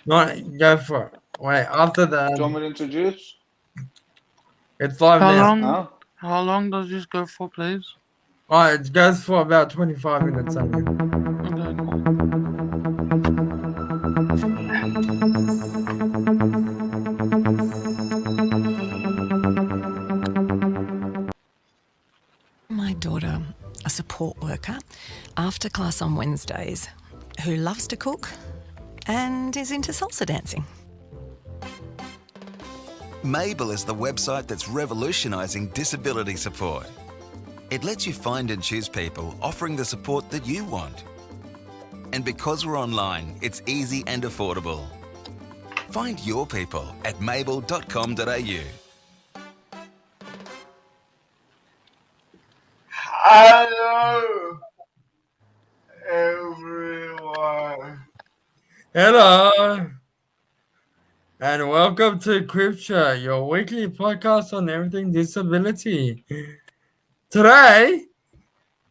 No, go for it. Wait, after Do you the want me to introduce? it's live How now. long? Huh? How long does this go for, please? Oh, it goes for about 25 minutes only. Okay, cool. My daughter, a support worker, after class on Wednesdays, who loves to cook and is into salsa dancing. Mabel is the website that's revolutionising disability support. It lets you find and choose people offering the support that you want. And because we're online, it's easy and affordable. Find your people at mabel.com.au. Hello, everyone. Hello, and welcome to CripChat, your weekly podcast on everything disability. Today,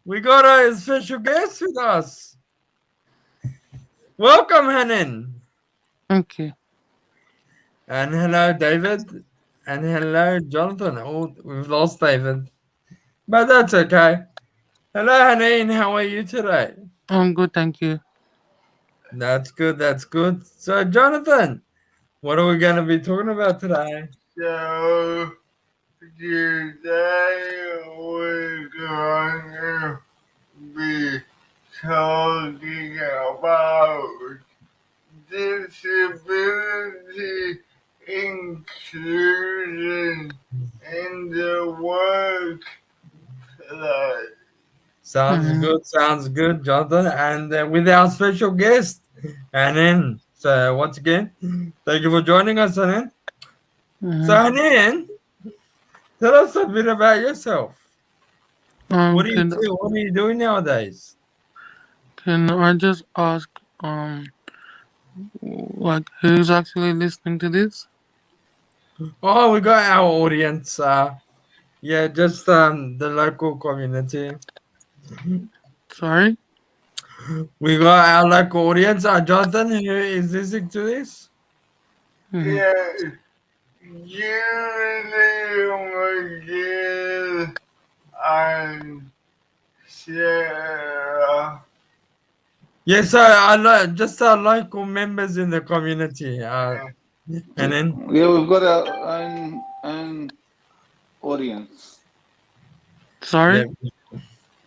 we got a special guest with us. Welcome, Hanan. Thank you. And hello, David. And hello, Jonathan. Oh, we've lost David. But that's okay. Hello, Hanan. How are you today? I'm good, thank you. That's good. That's good. So, Jonathan, what are we going to be talking about today? So, today we're going to be talking about disability inclusion in the workplace. Sounds good. Sounds good, Jonathan. And with our special guest, Hanan. So, once again, thank you for joining us, Hanan. So, Hanan, tell us a bit about yourself. What do you Can do? What are you doing nowadays? can I just ask, like, who's actually listening to this? Oh, we got our audience. Yeah, just the local community. Sorry. We got our local audience. Jonathan, who is listening to this? Yeah, usually Miguel and Sarah. Yes, so I like just our local members in the community. And then Yeah, we've got an audience. Sorry. yeah,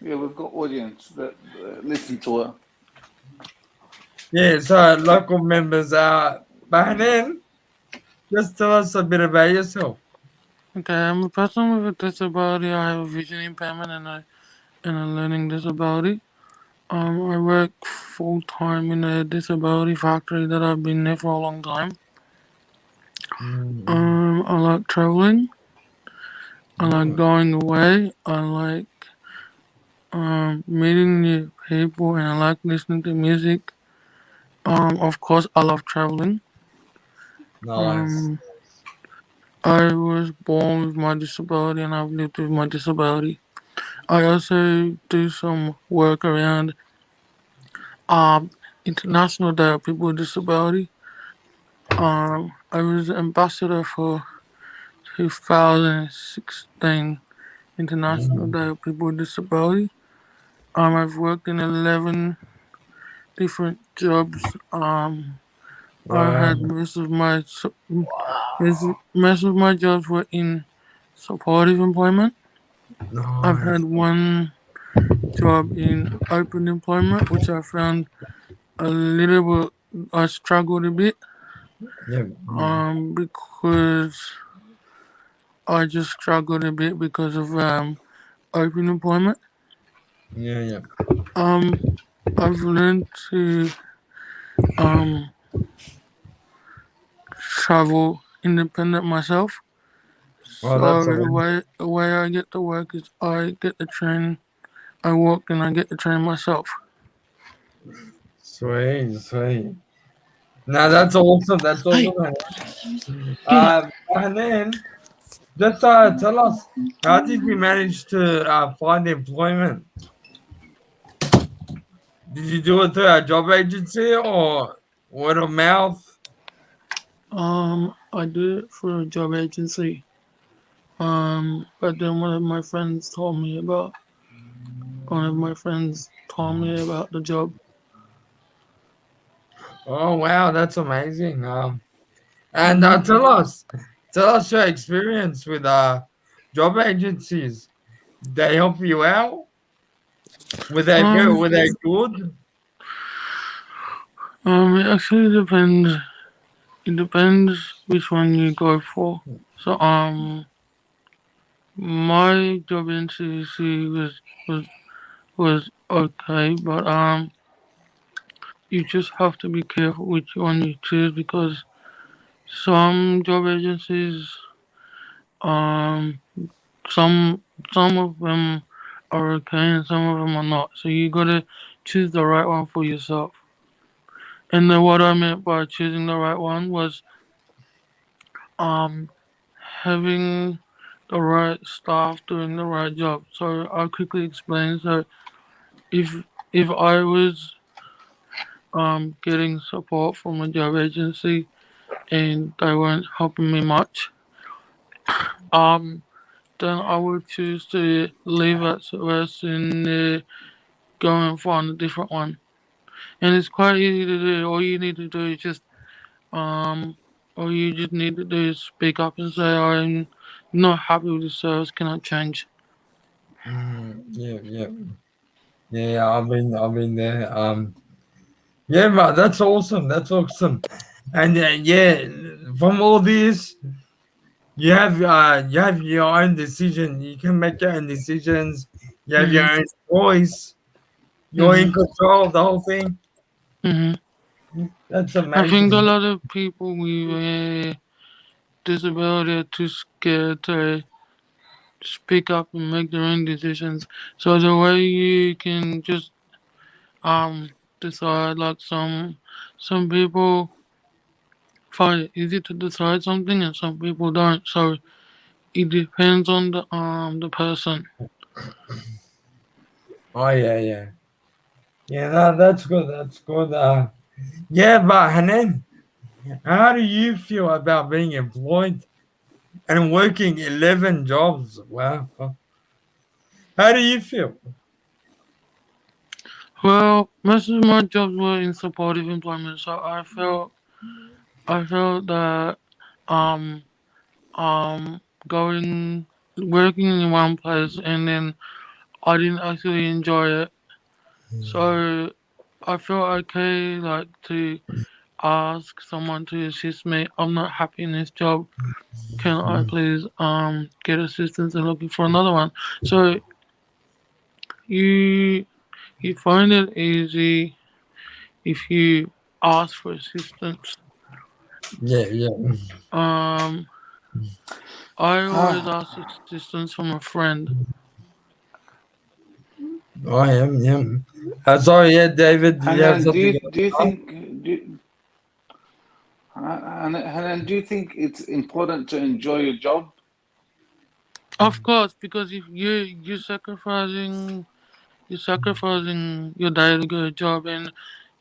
Yeah, we've got audience that listen to her. yeah, so local members. But then just tell us a bit about yourself. Okay, I'm a person with a disability. I have a vision impairment and a learning disability. I work full time in a disability factory that I've been there for a long time. I like traveling. I like going away. I like meeting new people, and I like listening to music. Of course, I love traveling. Nice. Um, I was born with my disability, and I've lived with my disability. I also do some work around International Day of People with Disability. I was ambassador for 2016 International Day of People with Disability. I've worked in 11 different jobs. I Wow. had most of my jobs were in supportive employment. I've Nice. had one job in open employment, which I found a little bit. I struggled a bit. Yeah. Because I just struggled a bit because of open employment. Yeah. Yeah. I've learned to um travel independent myself. Well, So that's the way I get to work is I get the train. I walk and I get the train myself. sweet. Sweet. Now that's awesome. That's Hey, awesome. get up. And then just tell us, how did you manage to find employment? Did you do it through a job agency or word of mouth? I did it for a job agency. But then one of my friends told me about the job. Oh wow, that's amazing. And Mm-hmm. tell us your experience with job agencies. They help you out. Um, Were they good? it actually depends. It depends which one you go for. So, my job in CDC was was okay, but you just have to be careful which one you choose because some job agencies, um, some some of them are okay and some of them are not. So you gotta choose the right one for yourself. And then what I meant by choosing the right one was um having the right staff doing the right job. So I'll quickly explain. So if if I was getting support from a job agency and they weren't helping me much, um then I would choose to leave at rest and go and find a different one. And it's quite easy to do. All you need to do is just um all you just need to do is speak up and say I'm not happy with the service, can I change? Yeah, yeah, yeah. I've been there. Yeah, but that's awesome. That's awesome. And yeah, from all this, you have your own decision. You can make your own decisions. You have your Mhm. own voice. You're in Mhm. control of the whole thing. Mhm. That's I think a amazing. lot of people with disability are too scared to speak up and make their own decisions. So the way you can just decide, like some people find it easy to decide something and some people don't. So it depends on the person. Oh yeah, yeah, yeah. No, that's good. That's good. Yeah, but Hanan, how do you feel about being employed and working 11 jobs? Wow. How do you feel? Well, most of my jobs were in supportive employment, so I felt that um um going working in one place and then I didn't actually enjoy it. So I felt okay like to ask someone to assist me. I'm not happy in this job. Can I please get assistance and looking for another one? So you you find it easy if you ask for assistance. Yeah, yeah. Um I always Ah, ask assistance from a friend. I am, yeah. Sorry, yeah, David, did you have Hanan, something? do you think Hanan, do you think it's important to enjoy your job? Of course, because if you're sacrificing your day to get a job, and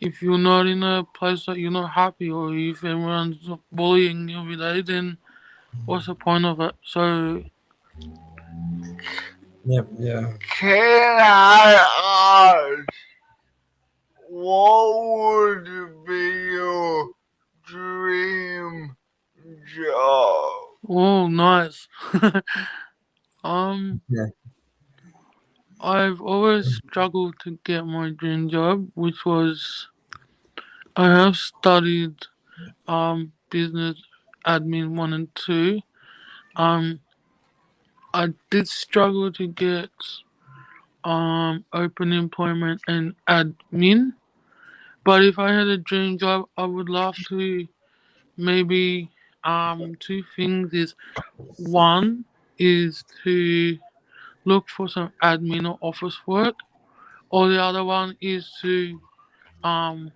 if you're not in a place that you're not happy, or if everyone's bullying you every day, then what's the point of it? So, Yep, yeah. Can I ask what would be your dream job? oh, nice. um, Yeah. I've always struggled to get my dream job, which was I have studied business admin one and two. Um, I did struggle to get open employment and admin. But if I had a dream job, I would love to maybe two things is one is to look for some admin or office work, or the other one is to um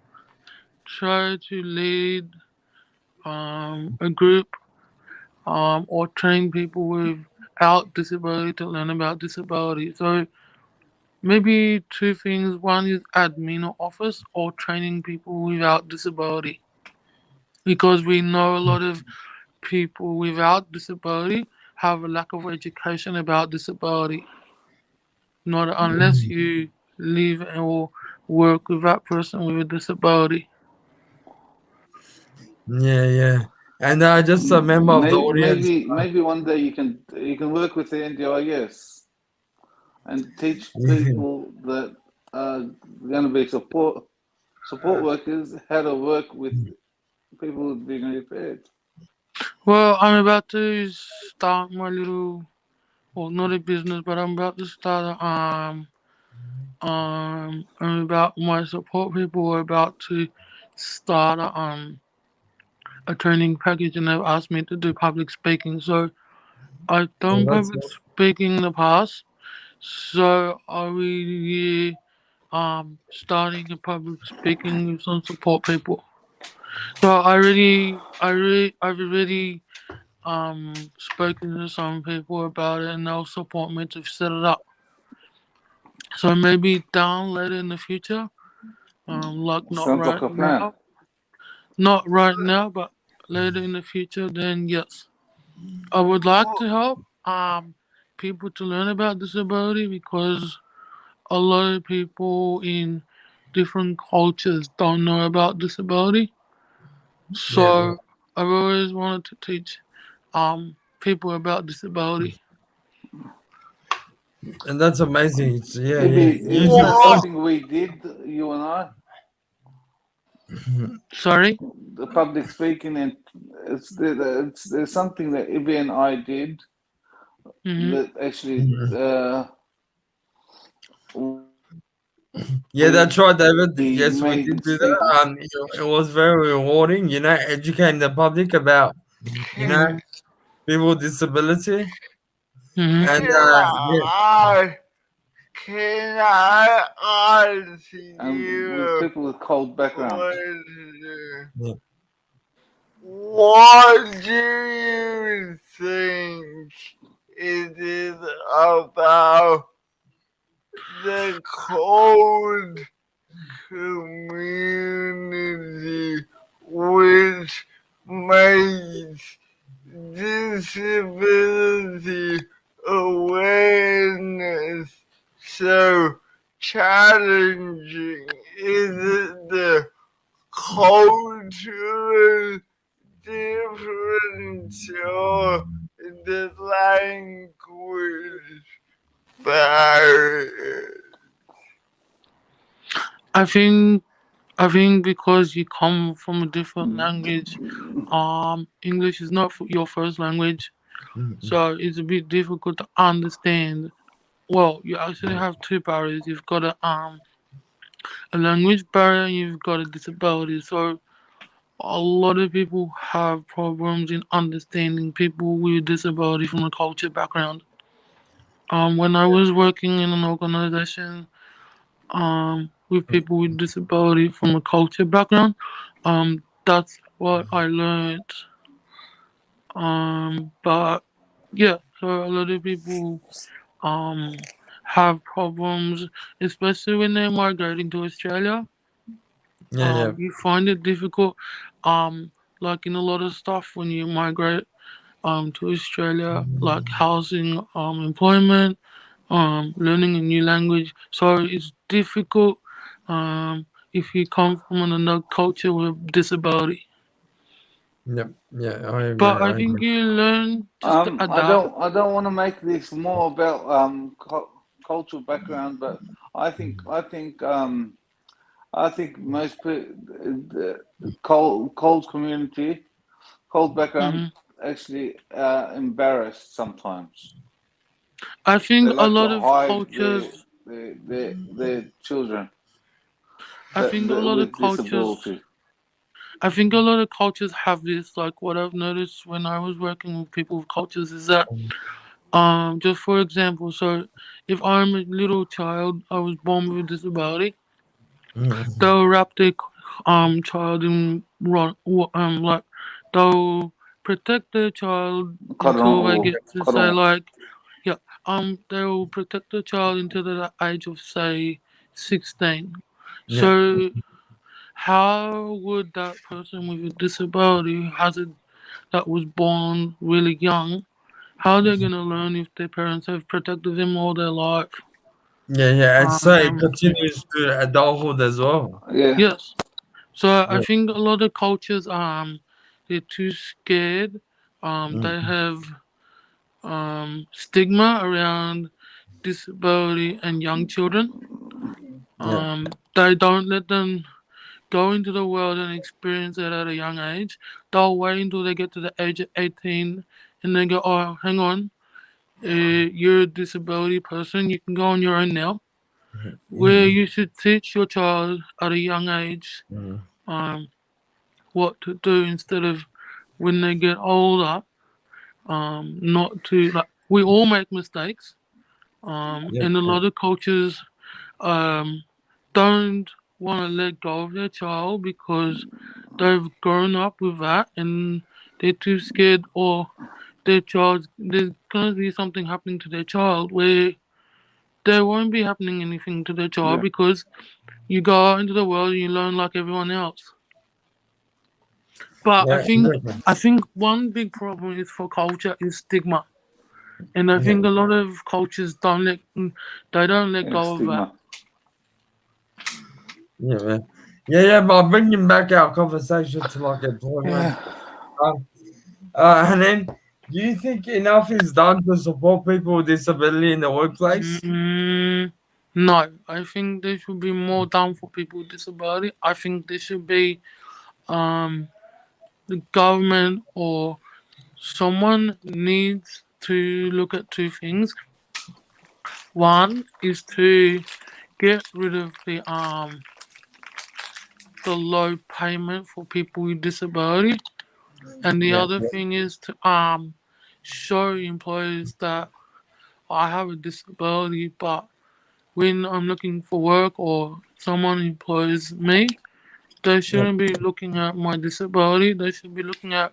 try to lead a group or train people without disability to learn about disability. So maybe two things. One is admin or office or training people without disability. because we know a lot of people without disability have a lack of education about disability. Not unless you live or work with that person with a disability. Yeah, yeah. And just a member of the audience. Maybe one day you can work with the NDIS and teach people that are going to be support workers how to work with people with being impaired. Well, I'm about to start my little, well, not a business, but I'm about to start I'm about my support people are about to start a training package, and they've asked me to do public speaking. So I've Oh, done that's public speaking in the past. So are we starting a public speaking with some support people? So I've already spoken to some people about it, and they'll support me to set it up. So maybe down later in the future, like Sounds like a plan. not right now, but later in the future, then yes, I would like to help people to learn about disability because a lot of people in different cultures don't know about disability. yeah, So I've always wanted to teach people about disability. and that's amazing. It's yeah, yeah. Ibby, Usually, that's What? something we did, you and I, Sorry. the public speaking, and there's something that Ibby and I did Mhm. that actually mhm. Yeah, we that's right, David. made Yes, we did do speaking. that. It was very rewarding. Educating the public about you know Mhm. people with disability, Mhm. and Can yeah, I can I ask And with you people with cold backgrounds. question? yeah, What do you think it is about the cold community which makes disability awareness so challenging? Is it the cultural difference or the language barrier? I think I think because you come from a different language, English is not your first language, mhm, so it's a bit difficult to understand. Well, you actually have two barriers. You've got a language barrier, and you've got a disability. So a lot of people have problems in understanding people with disability from a culture background. When I was working in an organization with people with disability from a culture background, that's what I learned. But yeah, so a lot of people um have problems, especially when they're migrating to Australia. yeah, yeah, You find it difficult, like in a lot of stuff when you migrate to Australia, like housing, employment, learning a new language. So it's difficult if you come from another culture with disability. yep, yeah. I agree. But I I think agree. you learn just to adapt. I don't want to make this more about cultural background, but I think I think I think most the cold community, cold background, Hmm. actually embarrassed sometimes. I They think a like to lot of hide cultures. their children I think a that lot of with cultures. disability. I think a lot of cultures have this. Like what I've noticed when I was working with people with cultures is that, just for example, so if I'm a little child, I was born with a disability. Mhm, They'll wrap their child in like they'll protect their child until they get to say Cuddle, like, yeah, they'll protect the child until the age of say 16. yeah, So how would that person with a disability that was born really young, how they're gonna learn if their parents have protected them all their life? Yeah, yeah, and so it Um, continues to adulthood as well. Yeah, yes. So I Yeah. think a lot of cultures they're too scared. They Mm, have stigma around disability and young children. yeah. They don't let them go into the world and experience it at a young age. They'll wait until they get to the age of 18 and then go, oh, hang on, you're a disability person, you can go on your own now. Where Mm, you should teach your child at a young age mm, um, what to do instead of when they get older, not to, like, we all make mistakes. yeah, And a yeah, lot of cultures um, don't want to let go of their child because they've grown up with that and they're too scared, or there's gonna be something happening to their child where there won't be happening anything to their child yeah, because you go out into the world and you learn like everyone else. But yeah, exactly. I think one big problem is for culture is stigma, and I Yeah, think a lot of cultures don't let yeah. go of that. Stigma. yeah, man. Yeah, yeah, but bringing back our conversation to like employment. Yeah. Um, and then, do you think enough is done to support people with disability in the workplace? Mm, no, I think there should be more done for people with disability. I think there should be um, the government or someone needs to look at two things. One is to get rid of the low payment for people with disability, and the Yeah, other yeah, thing is to show employers that I have a disability, but when I'm looking for work or someone employs me, they yeah, shouldn't be looking at my disability. They should be looking at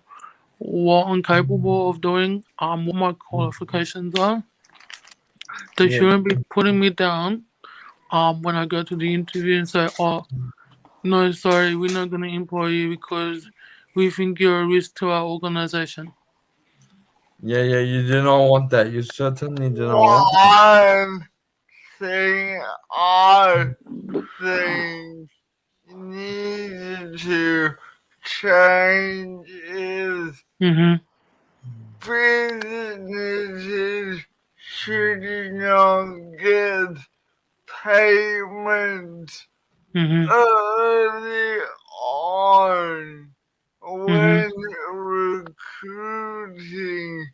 what I'm capable of doing, what my qualifications are. They yeah, shouldn't be putting me down when I go to the interview and say, oh, no, sorry, we're not going to employ you because we think you're a risk to our organization. yeah, yeah. You do not want that. You certainly do not want that. one thing I Look. think needed to change is Mm businesses should not get payment hmm. Mm early on hmm. Mm hmm. when recruiting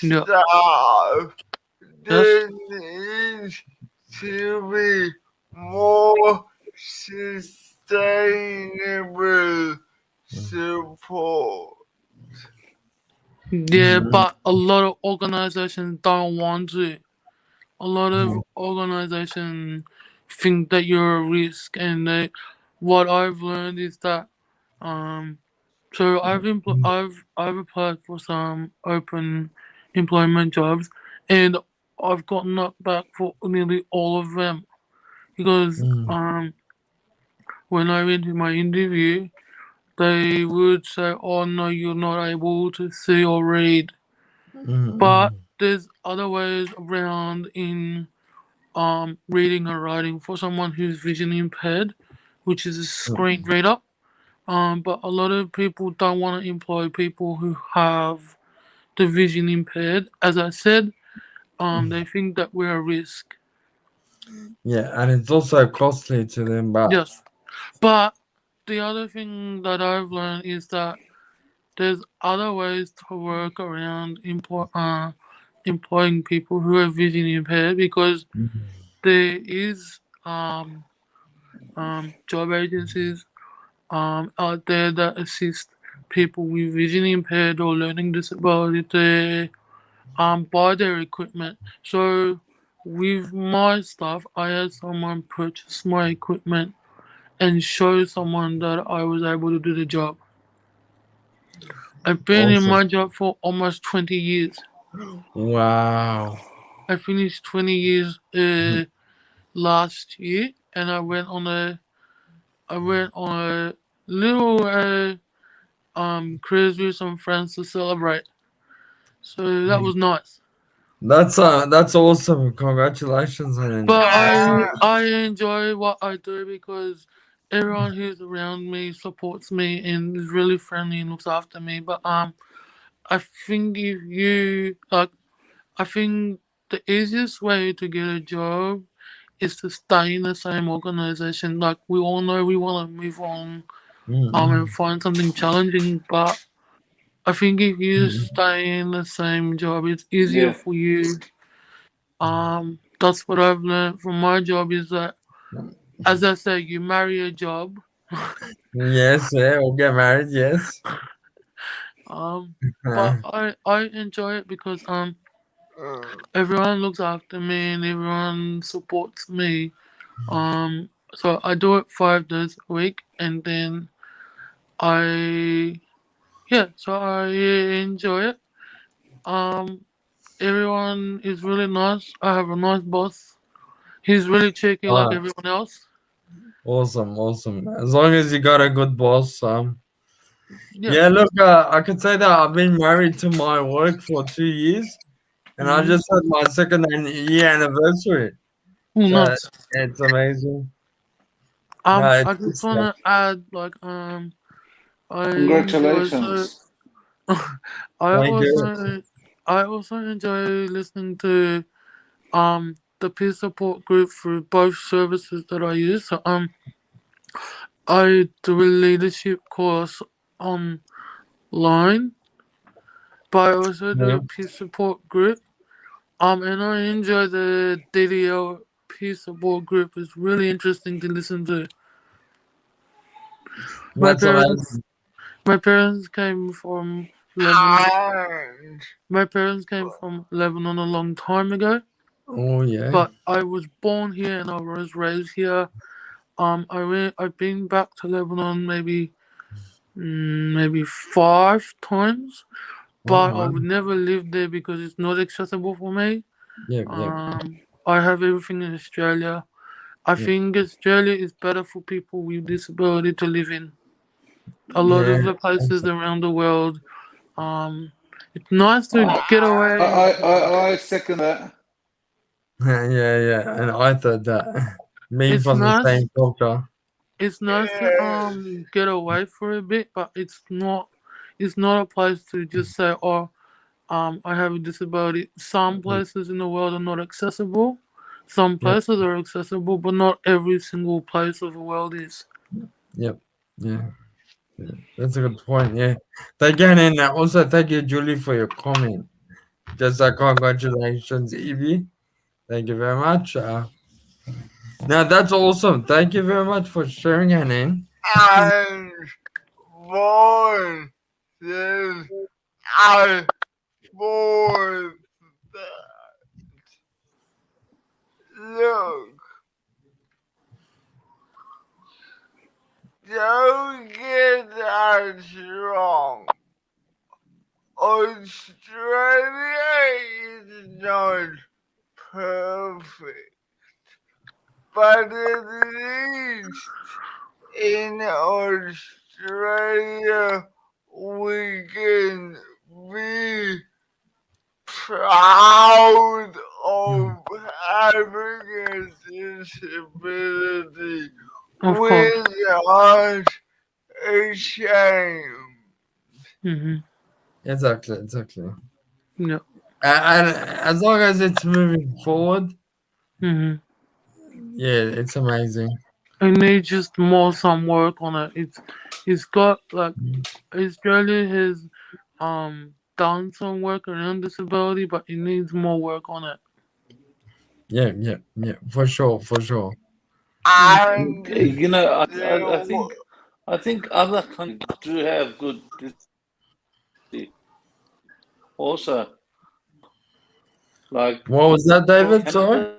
Yeah. staff. Yes. There needs to be more sustainable support. Yeah, Mhm, but a lot of organizations don't want to. A lot of mhm, organizations think that you're a risk, and what I've learned is that um, so I've applied for some open employment jobs, and I've got knocked back for nearly all of them because mhm, when I went to my interview, they would say, "Oh no, you're not able to see or read," but mhm, there's other ways around in reading or writing for someone who's vision impaired, which is a screen reader. But a lot of people don't want to employ people who have the vision impaired. As I said, mhm. they think that we're a risk. Yeah, and it's also costly to them, but Yes, but the other thing that I've learned is that there's other ways to work around employing people who are vision impaired because there is job agencies out there that assist people with vision impaired or learning disability to buy their equipment. So with my stuff, I had someone purchase my equipment and show someone that I was able to do the job. I've been in also, my job for almost 20 years. wow. I finished 20 years last year, and I went on I went on a little cruise with some friends to celebrate. So that was nice. That's awesome. Congratulations, and But I Uh, I enjoy what I do because everyone who's around me supports me and is really friendly and looks after me. But I think if you like, I think the easiest way to get a job is to stay in the same organization. Like we all know we want to move on and mm, find something challenging, but I think if you mm, stay in the same job, it's easier Yeah. for you. That's what I've learned from my job is that, mm. as I say, you marry a job. Yes, yeah, we'll get married. Yes. Um, but Uh, I enjoy it because everyone looks after me and everyone supports me. So I do it 5 days a week, and then I so I enjoy it. Um, Everyone is really nice. I have a nice boss. He's really cheeky like uh, everyone else. awesome, awesome. As long as you got a good boss. Yeah. Yeah. Look, I could say that I've been married to my work for 2 years, and I Mm-hmm. just had my second year anniversary. Oh, So nice. it's amazing. Uh, I it's good just stuff. wanna add like I enjoy so Congratulations. I Thank you. also I also enjoy listening to the peer support group through both services that I use. So I do a leadership course online, but I also do Yeah, a peer support group. And I enjoy the DDL peer support group. It's really interesting to listen to. My that's parents amazing. my parents came from Lebanon. and My parents came from Lebanon a long time ago, Oh yeah, but I was born here and I was raised here. I've been back to Lebanon maybe 5 times, oh but I wow, would never live there because it's not accessible for me. yep, yep, I have everything in Australia. I yep, think Australia is better for people with disability to live in. A lot yeah, of the places around the world, um, it's nice to I, get away. I second that. yeah, yeah. And I thought that being It's from the nice. same culture. It's nice to yes, get away for a bit, but it's not a place to just say, oh, I have a disability. Some places in the world are not accessible. Some Yep, places are accessible, but not every single place of the world is. yep, yeah. That's a good point. Yeah. Thank you, and also thank you, Julie, for your comment. Just congratulations, Evie. Thank you very much. Now that's awesome. Thank you very much for sharing, Hanan. and born says I born look, don't get that wrong. Australia is not perfect, but at least in Australia we can be proud of having a disability Of course. without a shame. Mhm. Exactly, exactly. Yeah. And as long as it's moving forward, Mhm. yeah, it's amazing. It needs just more some work on it. It's got like Australia has done some work around disability, but it needs more work on it. Yeah, yeah, yeah, for sure, for sure. Mm. And You know, there I think other countries do have good disability also, like What was that, David? Sorry. Canada.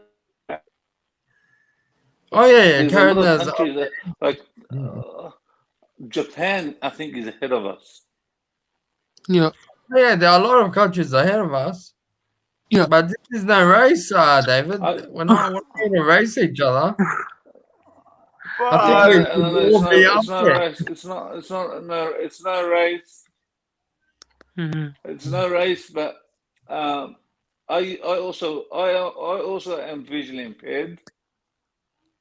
Oh yeah, yeah. There's a lot Karen of has. countries that, like Mm. Japan, I think, is ahead of us. Yeah. Yeah, there are a lot of countries ahead of us, Yeah. but this is no race, David. I We're not here to race each other. I think No, we but no, no, should no, all be it's up no there. race. It's no race. Mhm. It's no race. But um, I also am visually impaired,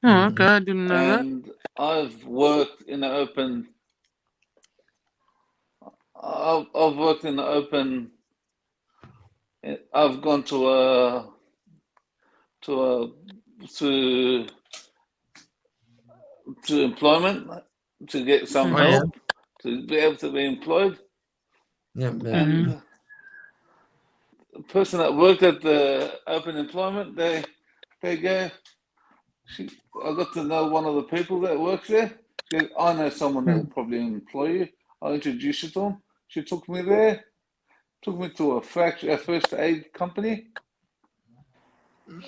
Oh, okay. I didn't know that. and I've worked in the open. I've worked in the open. I've gone to a to to employment to get some Oh Mhm. yeah, help to be able to be employed. yeah, yeah. Mhm. And the person that worked at the open employment, they go, she, I got to know one of the people that works there. She goes, I know someone that will Mhm. probably employ you. I'll introduce you to them. She took me there, took me to a factory, a first aid company,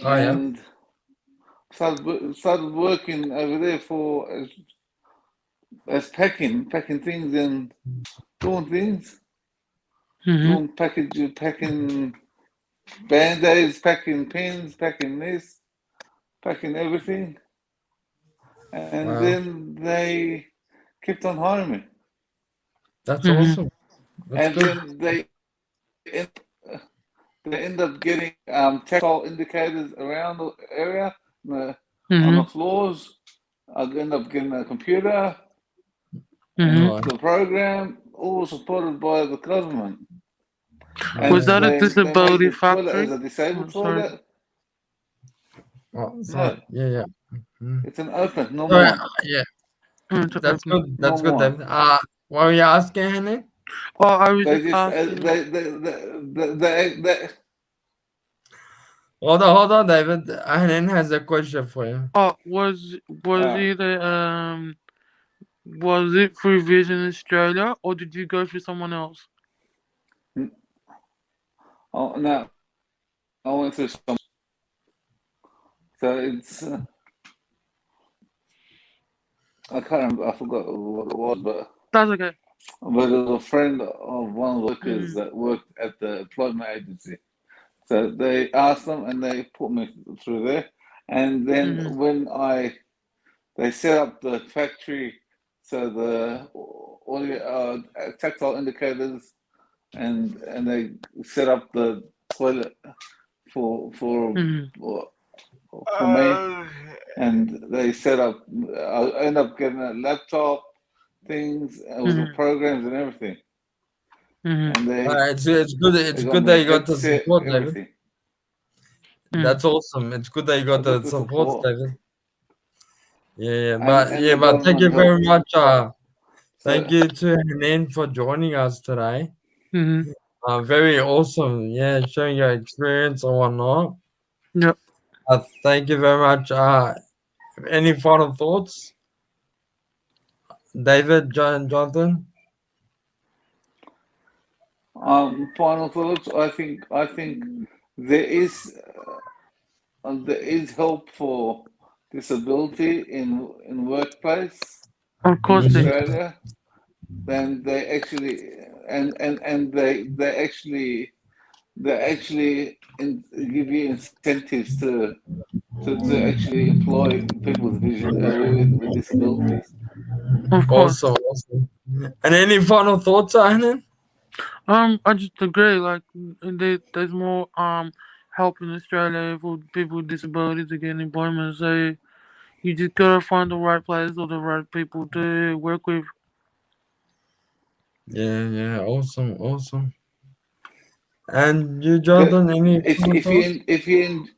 Oh yeah. and started working over there for as packing things and doing things, Mhm. doing package, packing band-aids, packing pins, packing this, packing everything. And Wow, then they kept on hiring me. that's Mhm. awesome. That's And good. then they end up getting tactile indicators around the area on the Mhm. floors. I end up getting a computer Mhm. and Oh, the program, all supported by the government. Was And yeah. that a they make disability the toilet as factory? a disabled Oh, sorry. toilet. Oh, No, so yeah, yeah. Mm. it's an open, So normal one. yeah, To that's open. good. That's Normal good, one. David. What were you asking, Henry? Oh, I was They just just asking. they Hold on, David. Henry has a question for you. Oh, was uh, it was it through Vision Australia or did you go through someone else? oh no, I went through some. So it's I can't remember. I forgot what it was, That's okay. but it was a friend of one of the workers Mhm. that worked at the employment agency. So they asked them, and they put me through there. And then Mhm. when they set up the factory, so the all the tactile indicators, and they set up the toilet for for Mhm. for, for me, okay. and they set up. I end up getting a laptop, things with the Mhm. programs and everything, Mhm. and they It's good. they It's got good me that a you got the headset, support, David. everything. Mhm. That's awesome. It's good that you I got got the the support, support, David. Yeah, and the but thank government you very helped. much. Thank So you to Hanin for joining us today. Mhm. Very awesome. Yeah, sharing your experience and whatnot. Yep. Thank you very much. Any final thoughts, David, John, Jonathan? final thoughts. I think there is there is help for disability in workplace Of in course there is. Australia. Then they actually and they actually give you incentives to actually employ people with vision with disabilities. Of course. Awesome, awesome. And any final thoughts, Hanin? I just agree. Like, there's more help in Australia for people with disabilities to get employment. So you just gotta find the right place or the right people to work with. Yeah, yeah, awesome, awesome. And you, The, Jonathan, any final if thoughts? you if you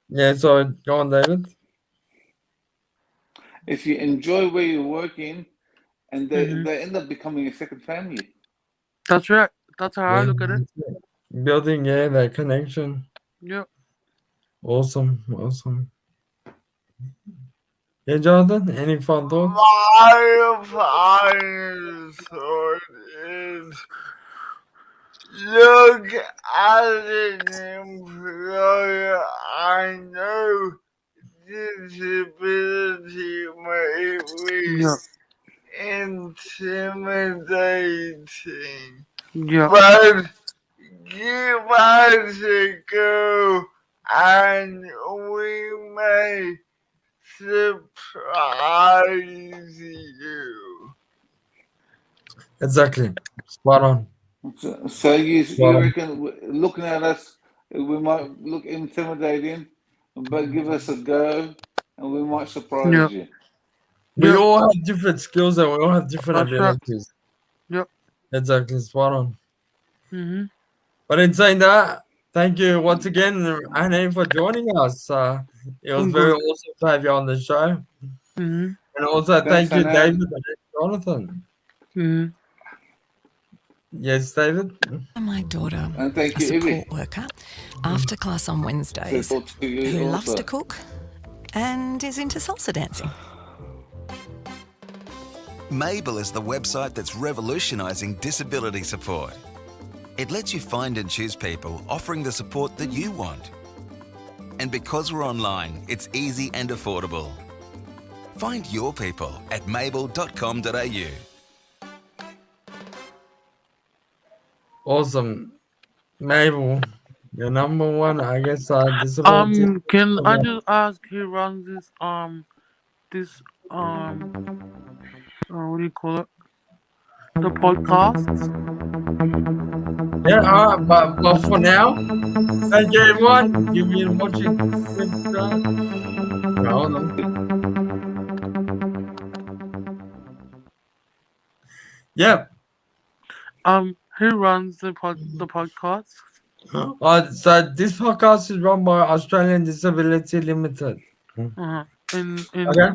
Yeah, so go on, David. if you enjoy where you're working, and Hmm. they end up becoming a second family. That's right. That's how I Yeah, look at it. building, yeah, that connection. Yep. Awesome, awesome. Yeah, Jonathan, any final thoughts? My final thought is look at an employer. I know disability may be Yep. intimidating, Yep. but give us a go and we may surprise you. Exactly. Spot on. So Spot you on. reckon looking at us, we might look intimidating, but give us a go, and we might surprise Yep. you. We Yep. all have different skills and we all have different That's right. abilities. Yep. Exactly. Spot on. Mhm. But in saying that, thank you once again, Annie, for joining us. It was I'm very good. awesome to have you on the show. Mhm. And also, Thanks, thank you, David Hanan, and Jonathan. Mhm. Yes, David? My daughter, and thank a you, Ibby. support worker, after class on Said Wednesdays, hello to you who loves to also. cook and is into salsa dancing. Mabel is the website that's revolutionising disability support. It lets you find and choose people offering the support that you want. And because we're online, it's easy and affordable. Find your people at mabel.com.au. Awesome. Mabel, your number one, I guess, disability. Can I just ask who runs this what do you call it? The podcast? Yeah, but for now, thank you, everyone. You've been watching CripChat. Hold on. Yep. Who runs the podcast? So this podcast is run by Australian Disability Limited. Uh-huh. In Okay.